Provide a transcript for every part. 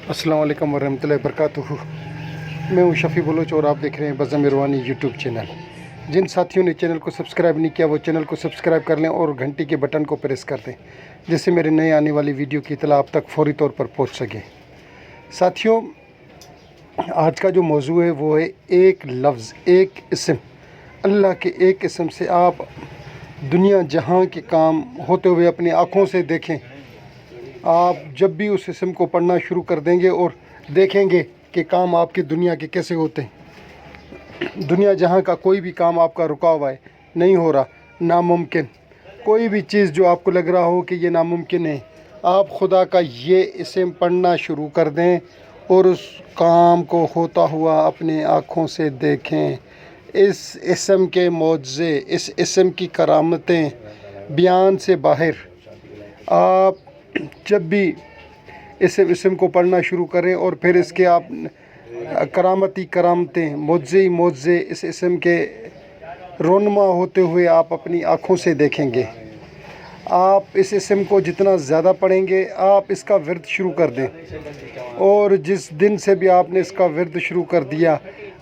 अस्सलाम वालेकुम वरहमतुल्लाहि वबरकातुहू। मैं हूँ शफ़ी बलोच और आप देख रहे हैं बज़म इरवानी यूट्यूब चैनल। जिन साथियों ने चैनल को सब्सक्राइब नहीं किया वो चैनल को सब्सक्राइब कर लें और घंटी के बटन को प्रेस कर दें, जिससे मेरे नए आने वाली वीडियो की इत्तला आप तक फौरी तौर पर पहुँच सके। साथियों, आज का जो मौजू है वो है एक लफ्ज़, एक इसम। अल्लाह के एक इसम से आप दुनिया जहाँ के काम होते हुए अपनी आँखों से देखें। आप जब भी उस इसम को पढ़ना शुरू कर देंगे और देखेंगे कि काम आपकी दुनिया के कैसे होते हैं। दुनिया जहाँ का कोई भी काम आपका रुका हुआ है, नहीं हो रहा, नामुमकिन, कोई भी चीज़ जो आपको लग रहा हो कि ये नामुमकिन है, आप खुदा का ये इसम पढ़ना शुरू कर दें और उस काम को होता हुआ अपनी आँखों से देखें। इस इसम के मौज़े, इस इसम की करामतें बयान से बाहर। आप जब भी इस इसम को पढ़ना शुरू करें और फिर इसके आप करामतें, मौज़े इस इसम के रोनमा होते हुए आप अपनी आँखों से देखेंगे। आप इस इसम को जितना ज़्यादा पढ़ेंगे, आप इसका विर्द शुरू कर दें, और जिस दिन से भी आपने इसका विर्द शुरू कर दिया,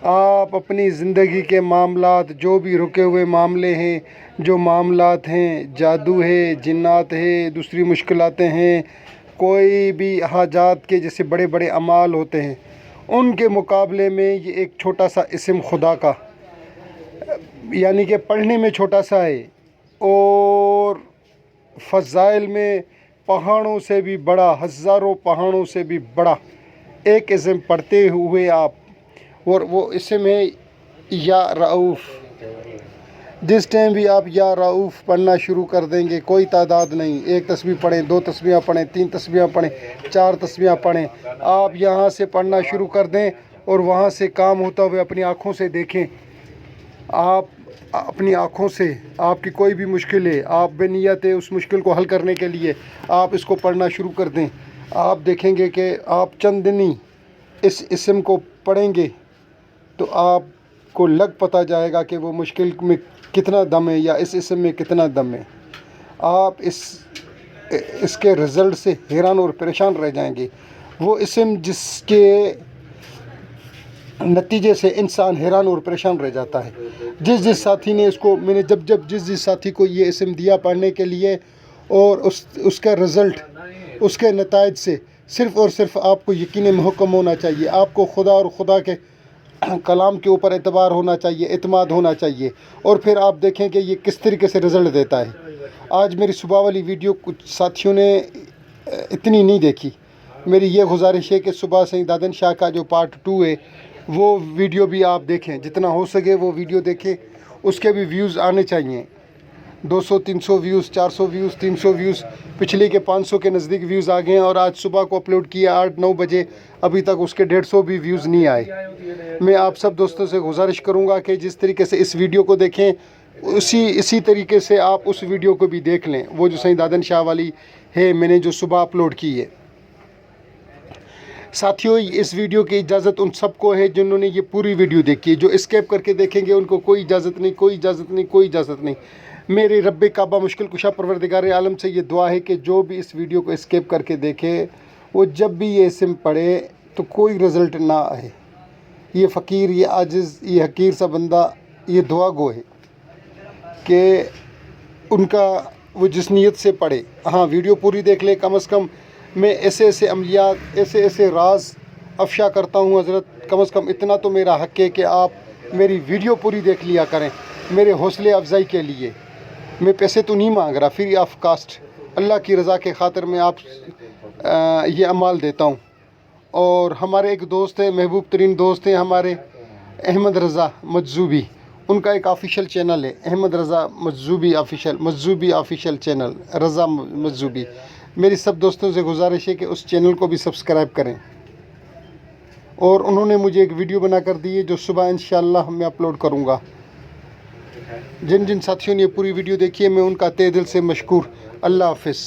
आप अपनी ज़िंदगी के मामलात, जो भी रुके हुए मामले हैं, जो मामलात हैं, जादू है, जिन्नात है, दूसरी मुश्किलातें हैं, कोई भी हाजात के जैसे बड़े बड़े अमाल होते हैं, उनके मुकाबले में ये एक छोटा सा इसम खुदा का, यानी कि पढ़ने में छोटा सा है और फ़ज़ाइल में पहाड़ों से भी बड़ा, हज़ारों पहाड़ों से भी बड़ा एक इसम पढ़ते हुए आप, और वो इसम है या रऊफ़। जिस टाइम भी आप या रऊफ़ पढ़ना शुरू कर देंगे, कोई तादाद नहीं, एक तस्बीह पढ़ें, दो तस्बीह पढ़ें, तीन तस्बीह पढ़ें, चार तस्बीह पढ़ें, आप यहाँ से पढ़ना शुरू कर दें और वहाँ से काम होता हुए अपनी आँखों से देखें। आप अपनी आँखों से, आपकी कोई भी मुश्किल है, आप बेनियत है उस मुश्किल को हल करने के लिए, आप इसको पढ़ना शुरू कर दें। आप देखेंगे कि आप चंद दिन ही इस इसम को पढ़ेंगे तो आपको लग पता जाएगा कि वो मुश्किल में कितना दम है या इस इसम में कितना दम है। आप इसके रिज़ल्ट से हैरान और परेशान रह जाएंगे। वो इसम जिसके नतीजे से इंसान हैरान और परेशान रह जाता है। जिस साथी ने इसको, मैंने जब जिस साथी को ये इसम दिया पढ़ने के लिए, और उसका रिज़ल्ट, उसके नताइज से सिर्फ़ और सिर्फ आपको यकीन मुहक्कम होना चाहिए। आपको खुदा और खुदा के कलाम के ऊपर एतबार होना चाहिए, एतमाद होना चाहिए, और फिर आप देखें कि ये किस तरीके से रिज़ल्ट देता है। आज मेरी सुबह वाली वीडियो कुछ साथियों ने इतनी नहीं देखी। मेरी ये गुजारिश है कि सुबह से दादन शाह का जो पार्ट 2 है वो वीडियो भी आप देखें, जितना हो सके वो वीडियो देखें। उसके भी व्यूज़ आने चाहिए, 200-300 व्यूज़, 400 व्यूज़, 300 व्यूज़, पिछले के 500 के नज़दीक व्यूज़ आ गए हैं। और आज सुबह को अपलोड किया 8-9 बजे, अभी तक उसके 150 भी व्यूज़ नहीं आए। मैं आप सब दोस्तों से गुजारिश करूंगा कि जिस तरीके से इस वीडियो को देखें, इसी तरीके से आप उस वीडियो को भी देख लें, वो जो सईद दादन शाह वाली है, मैंने जो सुबह अपलोड की है। साथियों, इस वीडियो की इजाज़त उन सबको है जिन्होंने ये पूरी वीडियो देखी है। जो एस्केप करके देखेंगे उनको कोई इजाज़त नहीं, कोई इजाज़त नहीं, कोई इजाज़त नहीं। मेरे रब्बे काबा मुश्किल कुशा परवरदिगार आलम से ये दुआ है कि जो भी इस वीडियो को एस्केप करके देखे, वो जब भी ये इसम पढ़े तो कोई रिज़ल्ट ना आए। ये फ़कीर, ये आजिज़, ये हकीर सा बंदा ये दुआ गो है कि उनका वो जिस नीयत से पढ़े। हाँ, वीडियो पूरी देख ले। कम से कम मैं ऐसे अमलियात, ऐसे राज अफशा करता हूँ हज़रत, कम से कम इतना तो मेरा हक़ है कि आप मेरी वीडियो पूरी देख लिया करें, मेरे हौसले अफजाई के लिए। मैं पैसे तो नहीं मांग रहा, फ्री ऑफ कास्ट, अल्लाह की रज़ा के ख़ातिर मैं आप ये अमाल देता हूँ। और हमारे एक दोस्त हैं, महबूब तरीन दोस्त हैं हमारे, अहमद रज़ा मजज़ूबी, उनका एक ऑफिशियल चैनल है, अहमद रज़ा मजज़ूबी ऑफिशियल चैनल, रज़ा मजज़ूबी। मेरी सब दोस्तों से गुजारिश है कि उस चैनल को भी सब्सक्राइब करें। और उन्होंने मुझे एक वीडियो बना कर दी है जो सुबह इंशाअल्लाह मैं अपलोड करूँगा। जिन साथियों ने ये पूरी वीडियो देखी है, मैं उनका तहे दिल से मशकूर। अल्लाह हाफ़िज़।